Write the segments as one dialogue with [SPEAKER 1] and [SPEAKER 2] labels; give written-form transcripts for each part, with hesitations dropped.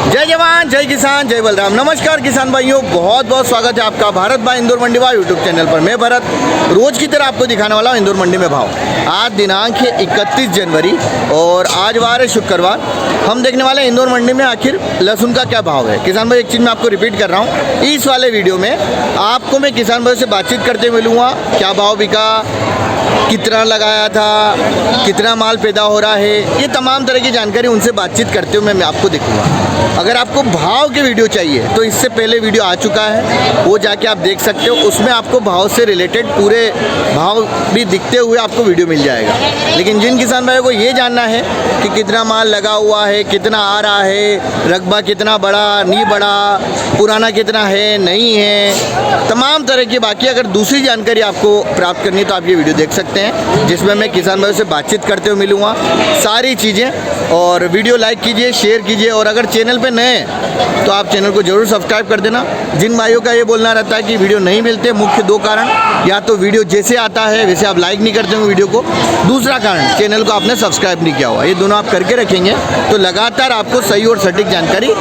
[SPEAKER 1] जय जवान जय किसान जय बलराम। नमस्कार किसान भाइयों, बहुत बहुत स्वागत है आपका भारत भाई इंदौर मंडी भाव यूट्यूब चैनल पर। मैं भरत रोज की तरह आपको दिखाने वाला हूँ इंदौर मंडी में भाव। आज दिनांक है 31 जनवरी और आज वार है शुक्रवार। हम देखने वाले हैं इंदौर मंडी में आखिर लहसुन का क्या भाव है। किसान भाई एक चीज़ मैं आपको रिपीट कर रहा हूँ, इस वाले वीडियो में आपको मैं किसान भाई से बातचीत करते मिलूँगा। क्या भाव बिका, कितना लगाया था, कितना माल पैदा हो रहा है, ये तमाम तरह की जानकारी उनसे बातचीत करते हुए मैं आपको दिखूंगा। अगर आपको भाव के वीडियो चाहिए तो इससे पहले वीडियो आ चुका है, वो जाके आप देख सकते हो। उसमें आपको भाव से रिलेटेड पूरे भाव भी दिखते हुए आपको वीडियो मिल जाएगा। लेकिन जिन किसान भाइयों को ये जानना है कि कितना माल लगा हुआ है, कितना आ रहा है, रकबा कितना बढ़ा नहीं बढ़ा, पुराना कितना है नहीं है, तमाम तरह की बाकी अगर दूसरी जानकारी आपको प्राप्त करनी है तो आप ये वीडियो देख सकते हैं, जिसमें मैं किसान भाइयों से बातचीत करते हुए मिलूँगा सारी चीज़ें। और वीडियो लाइक कीजिए, शेयर कीजिए और अगर चैनल पे नए हैं तो आप चैनल को ज़रूर सब्सक्राइब कर देना। जिन भाइयों का ये बोलना रहता है कि वीडियो नहीं मिलते, मुख्य दो कारण, या तो वीडियो जैसे आता है वैसे आप लाइक नहीं करते हो वीडियो को, दूसरा कारण चैनल को आपने सब्सक्राइब नहीं किया हुआ। ये दोनों आप करके रखेंगे तो लगातार आपको सही और सटीक जानकारी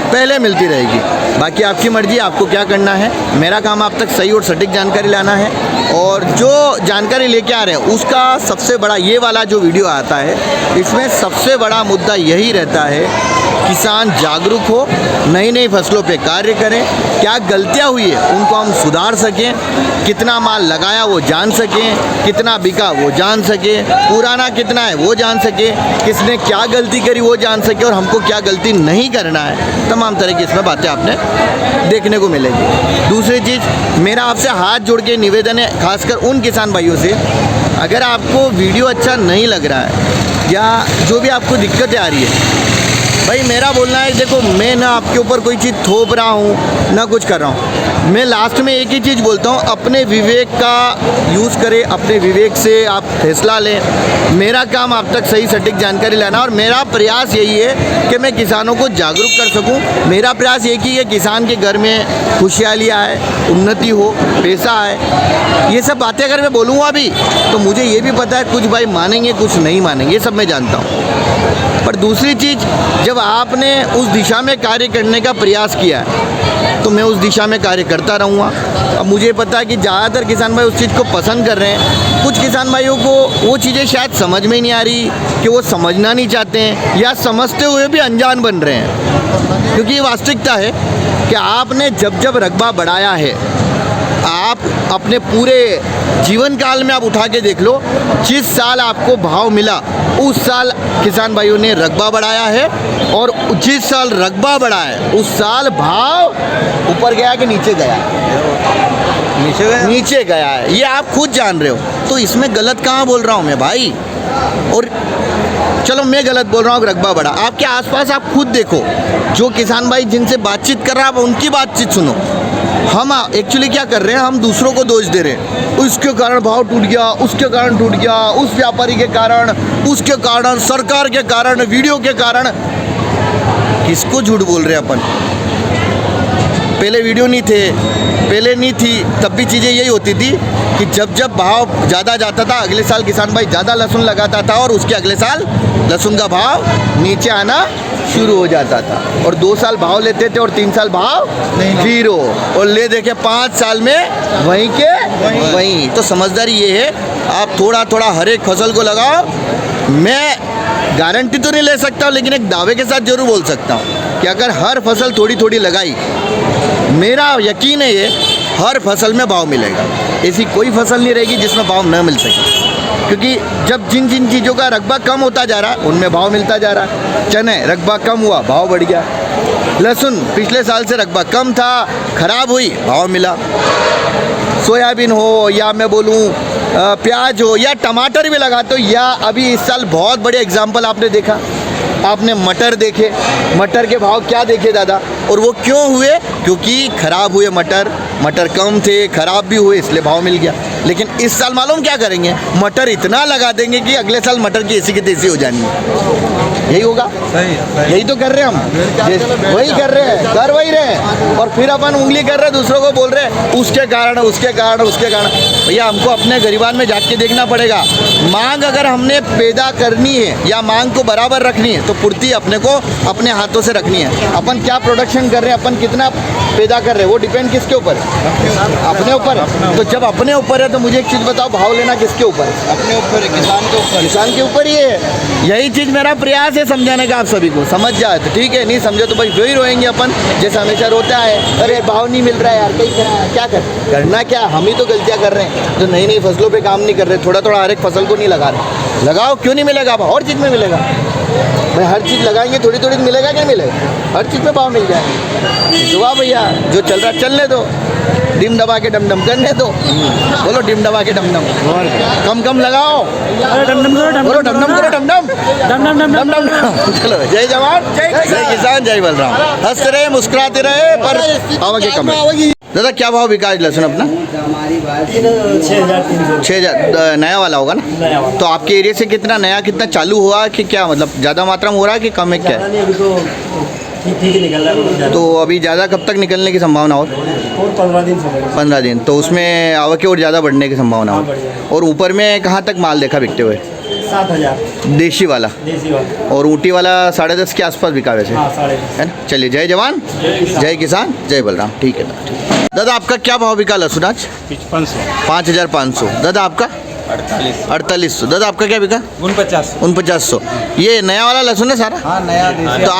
[SPEAKER 1] पहले मिलती रहेगी। बाकी आपकी मर्जी, आपको क्या करना है। मेरा काम आप तक सही और सटीक जानकारी लाना है और जो जानकारी लेके आ रहे हैं उसका सबसे बड़ा ये वाला जो वीडियो आता है, इसमें सबसे बड़ा मुद्दा यही रहता है किसान जागरूक हो, नई नई फसलों पे कार्य करें, क्या गलतियां हुई है उनको हम सुधार सकें, कितना माल लगाया वो जान सकें, कितना बिका वो जान सकें, पुराना कितना है वो जान सकें, किसने क्या गलती करी वो जान सके और हमको क्या गलती नहीं करना है। तमाम तरह की इसमें बातें आपने देखने को मिलेगी। दूसरी चीज़, मेरा आपसे हाथ जोड़ के निवेदन है, खासकर उन किसान भाइयों से, अगर आपको वीडियो अच्छा नहीं लग रहा है या जो भी आपको दिक्कतें आ रही है, भाई मेरा बोलना है, देखो मैं ना आपके ऊपर कोई चीज़ थोप रहा हूँ ना कुछ कर रहा हूँ। मैं लास्ट में एक ही चीज़ बोलता हूँ, अपने विवेक का यूज़ करें, अपने विवेक से आप फैसला लें। मेरा काम आप तक सही सटीक जानकारी लाना और मेरा प्रयास यही है कि मैं किसानों को जागरूक कर सकूँ। मेरा प्रयास एक ही है, किसान के घर में खुशहाली आए, उन्नति हो, पैसा आए। ये सब बातें अगर मैं बोलूँगा अभी तो मुझे ये भी पता है कुछ भाई मानेंगे कुछ नहीं मानेंगे, ये सब मैं जानता हूँ। पर दूसरी चीज़, जब आपने उस दिशा में कार्य करने का प्रयास किया है तो मैं उस दिशा में कार्य करता रहूँगा। अब मुझे पता है कि ज़्यादातर किसान भाई उस चीज़ को पसंद कर रहे हैं। कुछ किसान भाइयों को वो चीज़ें शायद समझ में ही नहीं आ रही कि वो समझना नहीं चाहते हैं या समझते हुए भी अनजान बन रहे हैं। क्योंकि ये वास्तविकता है कि आपने जब जब रकबा बढ़ाया है, आप अपने पूरे जीवन काल में आप उठा के देख लो, जिस साल आपको भाव मिला उस साल किसान भाइयों ने रकबा बढ़ाया है और जिस साल रकबा बढ़ा है उस साल भाव ऊपर गया कि नीचे गया? नीचे गया है। ये आप खुद जान रहे हो, तो इसमें गलत कहाँ बोल रहा हूँ मैं भाई? और चलो मैं गलत बोल रहा हूँ, रकबा बढ़ा। आपके आसपास आप खुद देखो, जो किसान भाई जिनसे बातचीत कर रहा है आप उनकी बातचीत सुनो। हम एक्चुअली क्या कर रहे हैं, हम दूसरों को दोष दे रहे हैं, उसके कारण भाव टूट गया, उसके कारण टूट गया, उस व्यापारी के कारण, उसके कारण, सरकार के कारण, वीडियो के कारण। किसको झूठ बोल रहे हैं अपन? पहले वीडियो नहीं थे, पहले नहीं थी, तब भी चीज़ें यही होती थी कि जब जब भाव ज़्यादा जाता था अगले साल किसान भाई ज़्यादा लहसुन लगाता था और उसके अगले साल लहसुन का भाव नीचे आना शुरू हो जाता था। और 2 साल भाव लेते थे और 3 साल भाव जीरो, और ले देखे 5 साल में वहीं के वहीं। तो समझदारी ये है, आप थोड़ा थोड़ा हर एक फसल को लगाओ। मैं गारंटी तो नहीं ले सकता, लेकिन एक दावे के साथ जरूर बोल सकता हूँ कि अगर हर फसल थोड़ी थोड़ी लगाई, मेरा यकीन है ये हर फसल में भाव मिलेगा। ऐसी कोई फसल नहीं रहेगी जिसमें भाव न मिल सके, क्योंकि जब जिन जिन चीज़ों का रकबा कम होता जा रहा है उनमें भाव मिलता जा रहा है। चने रकबा कम हुआ, भाव बढ़ गया। लहसुन पिछले साल से रकबा कम था, खराब हुई, भाव मिला। सोयाबीन हो या मैं बोलूँ प्याज हो या टमाटर भी लगाते हो, या अभी इस साल बहुत बड़े एग्जाम्पल आपने देखा, आपने मटर देखे, मटर के भाव क्या देखे दादा, और वो क्यों हुए? क्योंकि खराब हुए मटर, मटर कम थे, खराब भी हुए, इसलिए भाव मिल गया। लेकिन इस साल मालूम क्या करेंगे, मटर इतना लगा देंगे कि अगले साल मटर की ऐसी की तैसी हो जानी है। यही होगा,
[SPEAKER 2] सही है।
[SPEAKER 1] यही तो कर रहे हैं हम, वही कर रहे हैं, कर वही रहे हैं, और फिर अपन उंगली कर रहे हैं दूसरों को, बोल रहे हैं उसके कारण उसके कारण उसके कारण। भैया हमको अपने गरीबान में जाके देखना पड़ेगा। मांग अगर हमने पैदा करनी है या मांग को बराबर रखनी है तो पूर्ति अपने को अपने हाथों से रखनी है। अपन क्या प्रोडक्शन कर रहे हैं, अपन कितना पैदा कर रहे हैं, वो डिपेंड किसके ऊपर है? अपने ऊपर। तो जब अपने ऊपर है तो मुझे एक चीज़ बताओ, भाव लेना किसके ऊपर है?
[SPEAKER 2] अपने ऊपर है, किसान के ऊपर।
[SPEAKER 1] किसान के ऊपर ही है। यही चीज़ मेरा प्रयास है समझाने का आप सभी को। समझ जाए तो ठीक है, नहीं समझे तो भाई वही रोएंगे अपन, जैसे हमेशा रोता है, अरे भाव नहीं मिल रहा है यार, कहीं क्या करना क्या, हम ही तो गलतियाँ कर रहे हैं जो नई नई फसलों पे काम नहीं कर रहे, थोड़ा थोड़ा हर एक फसल को नहीं लगा रहे। लगाओ, क्यों नहीं मिलेगा भाव? हर चीज़ में मिलेगा भाई, हर चीज़ लगाएंगे थोड़ी थोड़ी मिलेगा क्या मिलेगा? हर चीज़ में भाव मिल जाएगा। जो भैया जो चल रहा चलने दो, डिम दबा के डम डम करने दो। बोलो डिम दबा के डम डम, कम कम लगाओ, बोलो डम डम करो, डम डम डम डम। चलो, जय जवान जय किसान जय बलराम। हंसते रहे मुस्कुराते रहे, पर आवाज़ें कम है। दादा क्या भाव बिका आज लहसुन अपना? 6,000 नया वाला होगा ना? तो आपके एरिया से कितना नया कितना चालू हुआ कि क्या, मतलब ज़्यादा मात्रा में हो रहा है कि कम है क्या?
[SPEAKER 3] ठीक निकल रहा है।
[SPEAKER 1] तो अभी ज़्यादा कब तक निकलने की संभावना और
[SPEAKER 3] 15 दिन से
[SPEAKER 1] 15 दिन, तो उसमें आवक और ज़्यादा बढ़ने की संभावना हो। और ऊपर में कहाँ तक माल देखा बिकते हुए?
[SPEAKER 3] 7,000
[SPEAKER 1] देशी वाला, और ऊटी वाला 10.5 के आसपास बिका वैसे,
[SPEAKER 3] हाँ 7,500
[SPEAKER 1] है ना? चलिए, जय जवान जय किसान जय बलराम। ठीक है दादा, आपका क्या भाव बिका लहसुन आज? 5,500। दादा आपका 4800। दादा आपका क्या बिका? 4900। ये नया वाला लहसुन है सारा?
[SPEAKER 2] हाँ, नया देसी।
[SPEAKER 1] तो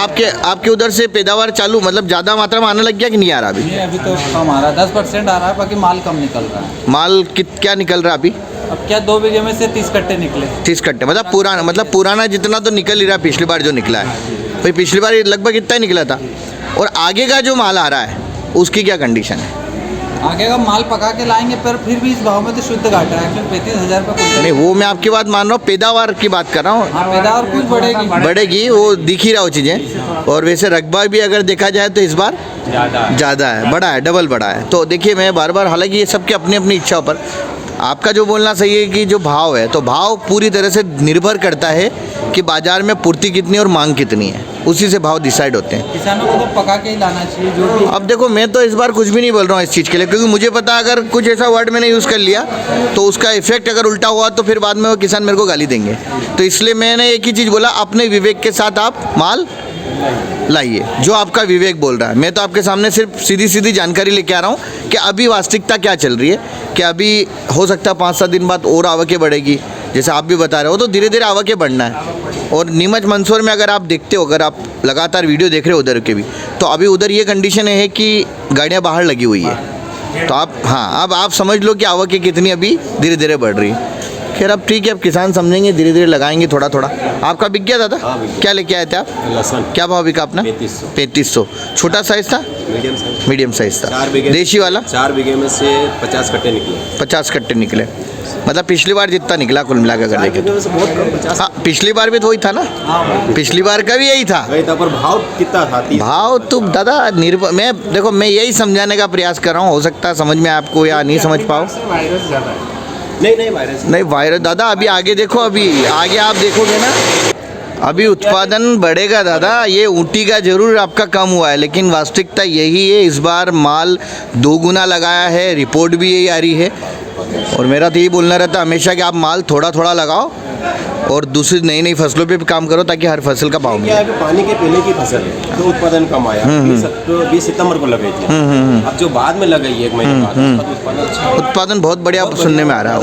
[SPEAKER 1] आपके उधर से पैदावार चालू, मतलब ज़्यादा मात्रा में आने लग गया कि नहीं आ रहा अभी?
[SPEAKER 2] नहीं, अभी तो कम आ रहा है, 10% आ रहा है, बाकी माल कम निकल रहा है।
[SPEAKER 1] माल क्या निकल रहा है अभी?
[SPEAKER 2] अब क्या 2 बीघे में से 30 कट्टे निकले।
[SPEAKER 1] 30 कट्टे, मतलब पुराना जितना तो निकल ही रहा, पिछली बार जो निकला है भाई, पिछली बार लगभग इतना ही निकला था। और आगे का जो माल आ रहा है उसकी क्या कंडीशन है?
[SPEAKER 2] आगे का माल पका के लाएंगे, पर फिर भी इस भाव में तो शुद्ध घाटा है, क्योंकि 35,000 रुपये कुंटल।
[SPEAKER 1] नहीं, वो मैं आपकी बात मान रहा हूँ, पैदावार की बात कर रहा हूँ।
[SPEAKER 2] हाँ, पैदावार कुछ
[SPEAKER 1] बढ़ेगी, वो दिख ही रहा वो चीज़ें। और वैसे रकबा भी अगर देखा जाए तो इस बार ज़्यादा है, बड़ा है, डबल बड़ा है। तो देखिए, मैं बार बार, हालांकि ये सबकी अपनी अपनी इच्छा पर, आपका जो बोलना सही है कि जो भाव है, तो भाव पूरी तरह से निर्भर करता है कि बाज़ार में पूर्ति कितनी और मांग कितनी है, उसी से भाव डिसाइड होते हैं।
[SPEAKER 2] किसानों को तो पका के ही लाना चाहिए जो भी।
[SPEAKER 1] अब देखो, मैं तो इस बार कुछ भी नहीं बोल रहा हूँ इस चीज़ के लिए, क्योंकि मुझे पता है अगर कुछ ऐसा वर्ड मैंने यूज़ कर लिया तो उसका इफेक्ट अगर उल्टा हुआ तो फिर बाद में वो किसान मेरे को गाली देंगे। तो इसलिए मैंने एक ही चीज़ बोला, अपने विवेक के साथ आप माल लाइए, जो आपका विवेक बोल रहा है। मैं तो आपके सामने सिर्फ सीधी सीधी जानकारी लेके आ रहा हूँ कि अभी वास्तविकता क्या चल रही है, कि अभी हो सकता है 5-7 दिन बाद और आवकें बढ़ेगी, जैसे आप भी बता रहे हो, तो धीरे धीरे आवकें बढ़ना है। और नीमच मंदसौर में अगर आप देखते हो, अगर आप लगातार वीडियो देख रहे हो उधर के भी, तो अभी उधर ये कंडीशन है कि गाड़ियाँ बाहर लगी हुई है। तो अब आप समझ लो कि आवकें कितनी अभी धीरे धीरे बढ़ रही है। खैर, अब ठीक है, अब किसान समझेंगे, धीरे धीरे लगाएंगे थोड़ा थोड़ा। आपका बिक गया दादा? क्या लेके आए थे आप?
[SPEAKER 4] लहसुन।
[SPEAKER 1] क्या भाव बिका अपना?
[SPEAKER 4] 3500।
[SPEAKER 1] छोटा साइज था? मीडियम साइज था।
[SPEAKER 4] 4 बीघे
[SPEAKER 1] देशी वाला?
[SPEAKER 4] 4 बीघे में से 50 कट्टे निकले।
[SPEAKER 1] 50 कट्टे निकले, मतलब पिछली बार जितना निकला कुल मिला कर देखे तो।
[SPEAKER 4] बहुत कम, 50।
[SPEAKER 1] हाँ, पिछली बार भी तो वही था ना, पिछली बार का भी यही था।
[SPEAKER 4] वही था, पर भाव कितना था? 30।
[SPEAKER 1] भाव तो दादा निर्भर, मैं यही समझाने का प्रयास कर रहा हूँ, हो सकता है समझ में आपको या नहीं समझ पाओ। नहीं वायरस दादा, अभी आगे देखो, अभी आगे आप देखोगे ना, अभी उत्पादन बढ़ेगा दादा। ये ऊँटी का जरूर आपका कम हुआ है, लेकिन वास्तविकता यही है, इस बार माल 2 गुना लगाया है, रिपोर्ट भी यही आ रही है। और मेरा तो यही बोलना रहता है हमेशा कि आप माल थोड़ा थोड़ा लगाओ और दूसरी नई नई फसलों पे भी काम करो, ताकि हर फसल का भाव मिले।
[SPEAKER 4] क्या है, पानी के पहले की फसल है तो उत्पादन कम आया। 20 सितंबर को लगाई थी। अब जो बाद में लगाई 1 महीने बाद, उसका उत्पादन अच्छा है।
[SPEAKER 1] उत्पादन बहुत बढ़िया सुनने में आ रहा है।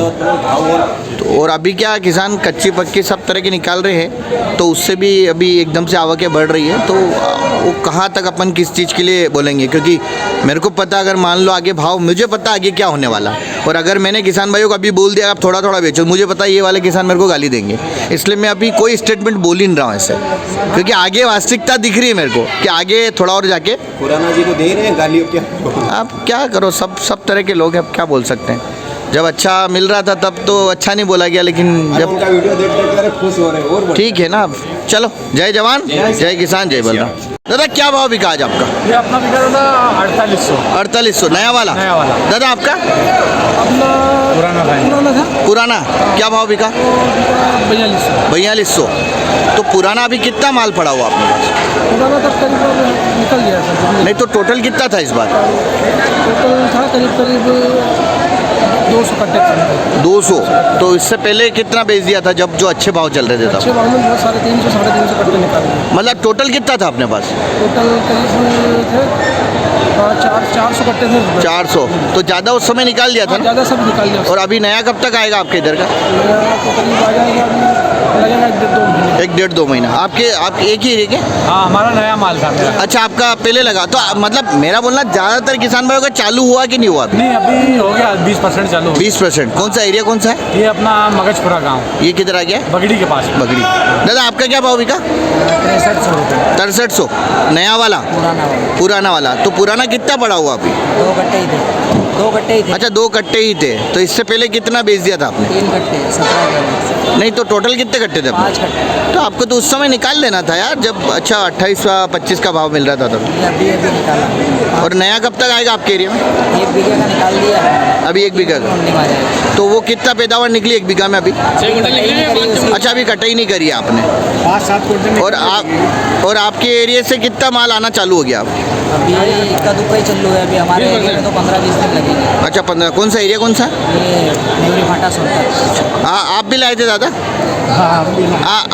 [SPEAKER 1] तो और अभी क्या, किसान कच्ची पक्की सब तरह के निकाल रहे हैं, तो उससे भी अभी एकदम से आवकें बढ़ रही है। तो वो कहाँ तक अपन किस चीज़ के लिए बोलेंगे, क्योंकि मेरे को पता, अगर मान लो आगे भाव, मुझे पता आगे क्या होने वाला, और अगर मैंने किसान भाइयों को अभी बोल दिया आप थोड़ा थोड़ा बेचो, मुझे पता ये वाले किसान मेरे को गाली देंगे। इसलिए मैं अभी कोई स्टेटमेंट बोल ही नहीं रहा हूँ ऐसे, क्योंकि आगे वास्तविकता दिख रही है मेरे को कि आगे थोड़ा और जाके
[SPEAKER 4] खुराना जी को दे रहे हैं गालियों। क्या
[SPEAKER 1] आप क्या करो, सब तरह के लोग हैं, अब क्या बोल सकते हैं। जब अच्छा मिल रहा था तब तो अच्छा नहीं बोला गया, लेकिन जब
[SPEAKER 4] उनका वीडियो देख देख कर खुश हो रहे हैं और बढ़िया।
[SPEAKER 1] ठीक है ना। चलो, जय जवान जय किसान जय बलराम। दादा क्या भाव बिका आज आपका?
[SPEAKER 3] ये अपना बिका था 4800
[SPEAKER 1] 4800 नया वाला।
[SPEAKER 3] नया वाला।
[SPEAKER 1] दादा आपका
[SPEAKER 2] अपना
[SPEAKER 3] पुराना भाई
[SPEAKER 2] पुराना था
[SPEAKER 1] पुराना क्या भाव बिका?
[SPEAKER 2] 4200।
[SPEAKER 1] 4200। तो पुराना अभी कितना माल पड़ा हुआ आपके पास?
[SPEAKER 2] पुराना तब करीब निकल गया सर।
[SPEAKER 1] नहीं तो टोटल कितना था इस बार?
[SPEAKER 2] टोटल था करीब 200 कट्टे थे।
[SPEAKER 1] 200। तो इससे पहले कितना बेच दिया था जब जो अच्छे भाव चल रहे थे
[SPEAKER 2] अच्छे
[SPEAKER 1] तब?
[SPEAKER 2] भाव में बहुत साढ़े 300 कट्टे निकाल गए।
[SPEAKER 1] मतलब टोटल कितना था अपने पास?
[SPEAKER 2] टोटल करीब थे 400 कट्टे थे।
[SPEAKER 1] 400। तो ज़्यादा उस समय निकाल दिया था ना?
[SPEAKER 2] ज़्यादा सब निकाल दिया।
[SPEAKER 1] और अभी नया कब तक आएगा आपके इधर का?
[SPEAKER 2] तो करीब आ जाएगा, अभी लगेगा 1-2 महीने।
[SPEAKER 1] 1-1.5-2 महीना। आपके एक ही एरिया के?
[SPEAKER 3] हाँ हमारा नया माल था मेरा।
[SPEAKER 1] अच्छा, आपका पहले लगा तो मतलब मेरा बोलना ज़्यादातर किसान भाइयों का चालू हुआ कि नहीं हुआ?
[SPEAKER 3] नहीं अभी हो गया 20% चालू।
[SPEAKER 1] 20%। कौन सा एरिया कौन सा है?
[SPEAKER 3] ये अपना मगजपुरा गांव
[SPEAKER 1] ये किधर आ गया है?
[SPEAKER 3] बगड़ी के पास।
[SPEAKER 1] बगड़ी। दादा आपका क्या भाव बिका?
[SPEAKER 2] 6300 रुपये
[SPEAKER 1] 6300 नया वाला।
[SPEAKER 2] पुराना वाला।
[SPEAKER 1] पुराना वाला तो पुराना कितना पड़ा हुआ अभी?
[SPEAKER 2] 2 कट्टे ही थे। 2 कट्टे ही थे।
[SPEAKER 1] अच्छा, 2 कट्टे ही थे। तो इससे पहले कितना बेच दिया था आपने?
[SPEAKER 2] 3 कट्टे 17 के।
[SPEAKER 1] नहीं तो टोटल कितने कट्टे थे अपने?
[SPEAKER 2] 5 कट्टे।
[SPEAKER 1] तो आपको तो उस समय निकाल लेना था यार, जब अच्छा 28 का 25 का भाव मिल रहा था तब।
[SPEAKER 2] ये अभी निकाला।
[SPEAKER 1] और नया कब तक आएगा आपके एरिया में?
[SPEAKER 2] 1 बीघे का निकाल दिया।
[SPEAKER 1] अभी 1 बीघा का।
[SPEAKER 2] मंडी में आ जाएगा।
[SPEAKER 1] तो वो कितना पैदावार निकली 1 बीघा में अभी?
[SPEAKER 2] कटाई नहीं करी उसकी।
[SPEAKER 1] अच्छा, अभी कटाई नहीं करी है आपने।
[SPEAKER 3] 5-7 क्विंटल।
[SPEAKER 1] और आपके एरिया से कितना माल आना चालू हो गया अब?
[SPEAKER 2] अभी इक्का दुक्का ही चालू है। अभी हमारे एरिया में तो 15-20 दिन लगेंगे।
[SPEAKER 1] अच्छा, 15। कौन सा एरिया कौन सा?
[SPEAKER 2] ये न्यूरी फाटा सोनता।
[SPEAKER 1] हाँ, आप भी लाए थे दादा?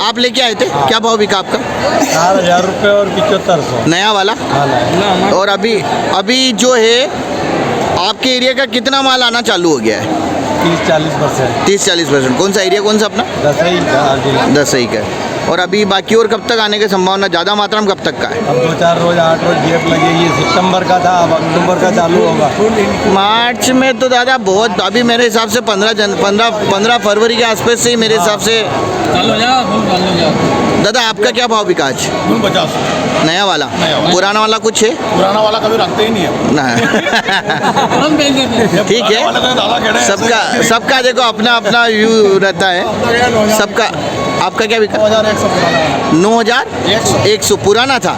[SPEAKER 1] आप लेके आए थे? क्या भाव बिका आपका?
[SPEAKER 3] 4000 रुपये और 7500।
[SPEAKER 1] नया वाला। और अभी जो है आपके एरिया का कितना माल आना चालू हो गया है?
[SPEAKER 3] 30-40%।
[SPEAKER 1] 30-40%। कौन सा एरिया कौन सा अपना? दसई का। और अभी बाकी और कब तक आने की संभावना, ज़्यादा मात्रा में कब तक का है?
[SPEAKER 3] अब 2-4 रोज 8 रोज गैप लगेगी। सितंबर का था, अब अक्टूबर का चालू होगा।
[SPEAKER 1] मार्च में तो दादा बहुत, अभी मेरे हिसाब से 15 फरवरी के आसपास से ही मेरे हिसाब से। दादा आपका क्या भाव बिका आज?
[SPEAKER 3] 50।
[SPEAKER 1] नया वाला। पुराना वाला कुछ है?
[SPEAKER 3] पुराना वाला कभी रखते ही नहीं है।
[SPEAKER 1] ना। ठीक है, सबका देखो अपना अपना व्यू रहता है सबका। आपका क्या बिका?
[SPEAKER 3] 9100 पुराना वाला।
[SPEAKER 1] 9100 पुराना था।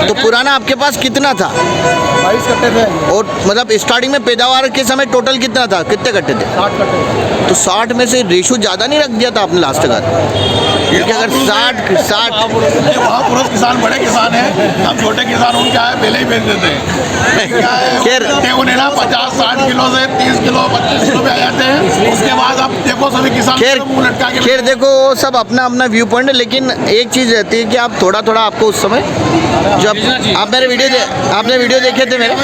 [SPEAKER 1] तो पुराना आपके पास कितना था?
[SPEAKER 3] 22 कट्टे थे।
[SPEAKER 1] और मतलब स्टार्टिंग में पैदावार के समय टोटल कितना था? कितने कट्टे थे?
[SPEAKER 3] 60 कट्टे।
[SPEAKER 1] तो 60 में से रेशो ज़्यादा नहीं रख दिया था आपने लास्ट तक? क्योंकि अगर 60
[SPEAKER 3] महापुरुष किसान बड़े किसान हैं, हम छोटे किसान उनके आए पहले ही बेच देते हैं।
[SPEAKER 1] खैर।
[SPEAKER 3] उन्हें ना 50-60 किलो से 30 किलो 25 किलो पे आ जाते हैं। उसके बाद अब देखो सभी किसान मुंह लटका के।
[SPEAKER 1] खैर देखो, वो सब अपना अपना व्यू पॉइंट है, लेकिन एक चीज़ रहती है कि आप थोड़ा आपको उस समय जब आप मेरे आपने वीडियो देखे थे मेरे,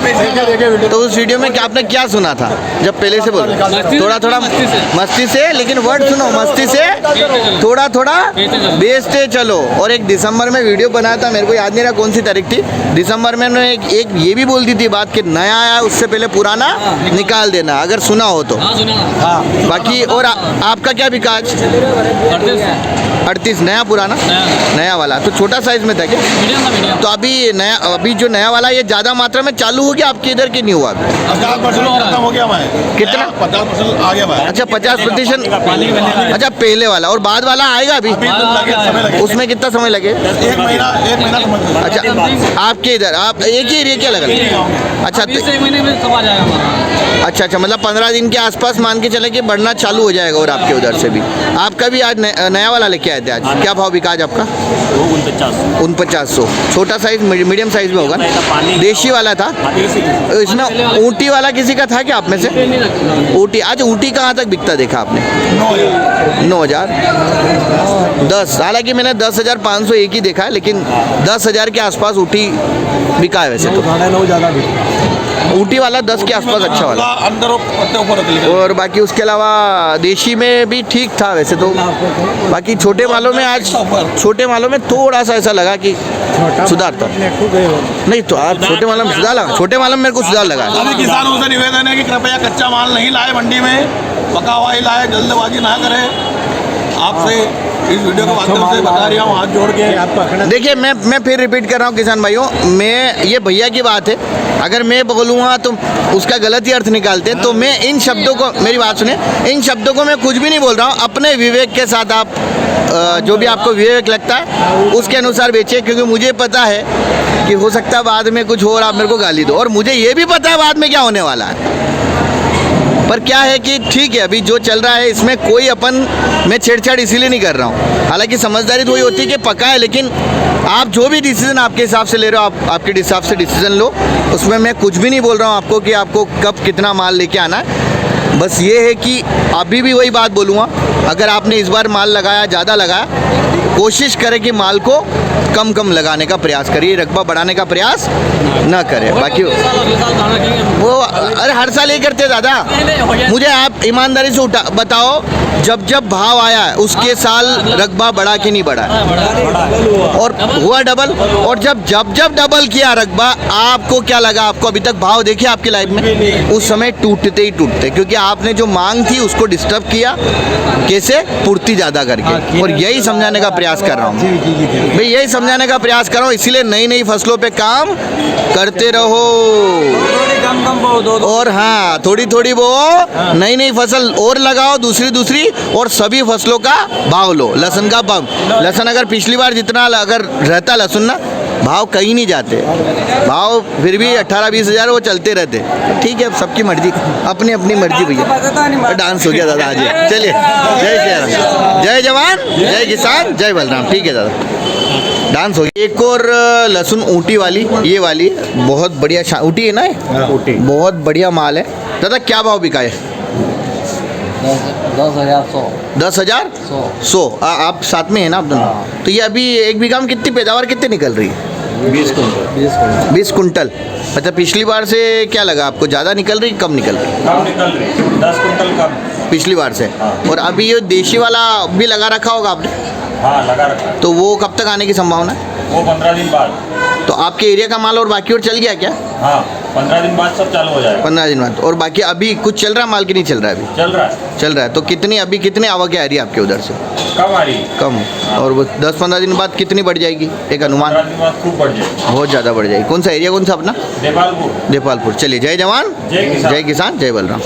[SPEAKER 1] तो उस वीडियो में आपने क्या सुना था? जब पहले से बोलो थोड़ा मस्ती से, लेकिन वर्ड सुनो, मस्ती से थोड़ा बेचते चलो। और एक दिसंबर में वीडियो बनाया था, मेरे को याद नहीं रहा कौन सी तारीख थी, दिसंबर में उन्होंने एक ये भी बोल दी थी बात कि नया आया उससे पहले पुराना निकाल देना, अगर सुना हो तो। बाकी और आपका क्या बिका आज? 38 नया पुराना? नया वाला। तो छोटा साइज में था क्या? तो अभी जो नया वाला ये ज़्यादा मात्रा में चालू हो गया आपके इधर की नहीं हुआ?
[SPEAKER 3] 50% हो गया भाई।
[SPEAKER 1] कितना?
[SPEAKER 3] 50% आ गया भाई।
[SPEAKER 1] अच्छा, 50%। अच्छा, पहले वाला और बाद वाला आएगा अभी? उसमें कितना समय लगे?
[SPEAKER 3] 1 महीना समझ लो।
[SPEAKER 1] अच्छा, आपके इधर आप एक ही एरिया क्या लगा? अच्छा,
[SPEAKER 2] महीने में कब आ जाएगा?
[SPEAKER 1] अच्छा, मतलब 15 दिन के आसपास मान के चले कि बढ़ना चालू हो जाएगा। और आपके उधर से भी आपका भी आज नया वाला लेके आए थे आज। क्या भाव बिका आज आपका? 4900। छोटा साइज मीडियम साइज में होगा, देशी वाला था। इसमें ऊँटी वाला किसी का था क्या आप में से? ऊँटी आज ऊँटी कहाँ तक बिकता देखा आपने? 9000 10। हालांकि मैंने 10,500 एक ही देखा है, लेकिन 10,000 के आसपास ऊँटी बिका है वैसे तो।
[SPEAKER 3] 9.5 ज़्यादा भी।
[SPEAKER 1] ऊँटी वाला 10 के आसपास अच्छा वाला।
[SPEAKER 3] अंदर ऊपर।
[SPEAKER 1] और बाकी उसके अलावा देशी में भी ठीक था वैसे तो। बाकी छोटे मालों में थोड़ा सा ऐसा लगा कि सुधार था। नहीं तो आप छोटे मालों में सुधार लगा? छोटे मालों में मेरे को सुधार लगा।
[SPEAKER 3] सभी किसानों से निवेदन है कि कृपया कच्चा माल नहीं लाए मंडी में, पका हुआ ही लाए, जल्दबाजी ना करें। आपसे इस वीडियो के माध्यम से बता रहा हूँ हाथ जोड़ के।
[SPEAKER 1] देखिए मैं फिर रिपीट कर रहा हूँ किसान भाइयों, मैं ये भैया की बात है, अगर मैं बोलूँगा तो उसका गलत ही अर्थ निकालते हैं, तो मैं इन शब्दों को, मेरी बात सुने, इन शब्दों को मैं कुछ भी नहीं बोल रहा हूँ। अपने विवेक के साथ आप जो भी आपको विवेक लगता है उसके अनुसार बेचिए, क्योंकि मुझे पता है कि हो सकता है बाद में कुछ हो और आप मेरे को गाली दो, और मुझे ये भी पता है बाद में क्या होने वाला है। पर क्या है कि ठीक है, अभी जो चल रहा है इसमें कोई मैं छेड़छाड़ इसीलिए नहीं कर रहा हूँ। हालांकि समझदारी तो वही होती है कि पका है, लेकिन आप जो भी डिसीजन आपके हिसाब से ले रहे हो, आप आपके हिसाब से डिसीजन लो, उसमें मैं कुछ भी नहीं बोल रहा हूँ आपको कि आपको कब कितना माल लेके आना है। बस ये है कि अभी भी वही बात बोलूँगा, अगर आपने इस बार माल लगाया, ज़्यादा लगाया, कोशिश करें कि माल को कम कम लगाने का प्रयास करिए, रकबा बढ़ाने का प्रयास ना करें। बाकी वो अरे हर साल ये करते हैं दादा। मुझे आप ईमानदारी से बताओ, जब जब भाव आया है उसके साल रकबा बढ़ा कि नहीं बढ़ा, और हुआ डबल, और जब जब जब डबल किया रकबा, आपको क्या लगा? आपको अभी तक भाव देखिए आपकी लाइफ में, उस समय टूटते ही टूटते, क्योंकि आपने जो मांग थी उसको डिस्टर्ब किया, कैसे? पूर्ति ज़्यादा करके। और यही समझाने का प्रयास कर रहा हूँ भाई, यही समझाने का प्रयास कर रहा हूँ। इसीलिए नई नई फसलों पे काम करते रहो, और हाँ थोड़ी थोड़ी वो नई नई फसल और लगाओ, दूसरी, और सभी फसलों का भाव लो। लहसुन का भाव, लहसुन अगर पिछली बार जितना अगर रहता लहसुन ना, भाव कहीं नहीं जाते, भाव फिर भी 18-20 हज़ार वो चलते रहते। ठीक है, सबकी मर्जी, अपनी अपनी मर्जी भैया। डांस हो गया दादा आज। चलिए, जय श्री राम, जय जवान, जय किसान, जय बलराम। ठीक है दादा, डांस हो गया। एक और लहसुन ऊटी वाली, ये वाली बहुत बढ़िया ऊटी है ना, ऊटी बहुत बढ़िया माल है दादा। क्या भाव बिका है? 10,000 100। आप साथ में है ना आप दोनों? तो ये अभी एक बीघा में कितनी पैदावार कितनी निकल रही है? 20 कुंटल। अच्छा, पिछली बार से क्या लगा आपको, ज़्यादा निकल रही कम निकल रही?
[SPEAKER 5] कम निकल रही, 10 कुंटल कम
[SPEAKER 1] पिछली बार से। और अभी ये देशी वाला भी लगा रखा होगा आपने?
[SPEAKER 5] हाँ, लगा रखा।
[SPEAKER 1] तो वो कब तक आने की संभावना है?
[SPEAKER 5] वो 15 दिन बाद।
[SPEAKER 1] तो आपके एरिया का माल और बाकी और चल गया क्या?
[SPEAKER 5] हाँ, 15 दिन बाद सब चालू हो जाएगा।
[SPEAKER 1] 15 दिन बाद। और बाकी अभी कुछ चल रहा है माल की नहीं चल रहा है? अभी चल रहा है। तो अभी कितनी आवक आ रही है आपके उधर से?
[SPEAKER 5] कम आ रही,
[SPEAKER 1] कम। और वो 10-15 दिन बाद कितनी बढ़ जाएगी, एक अनुमान?
[SPEAKER 5] 15 दिन बाद खूब बढ़ जाएगी,
[SPEAKER 1] बहुत ज़्यादा बढ़ जाएगी। कौन सा एरिया, कौन सा अपना?
[SPEAKER 5] नेपालपुर।
[SPEAKER 1] नेपालपुर। चलिए, जय जवान,
[SPEAKER 5] जय किसान,
[SPEAKER 1] जय किसान, जय बलराम।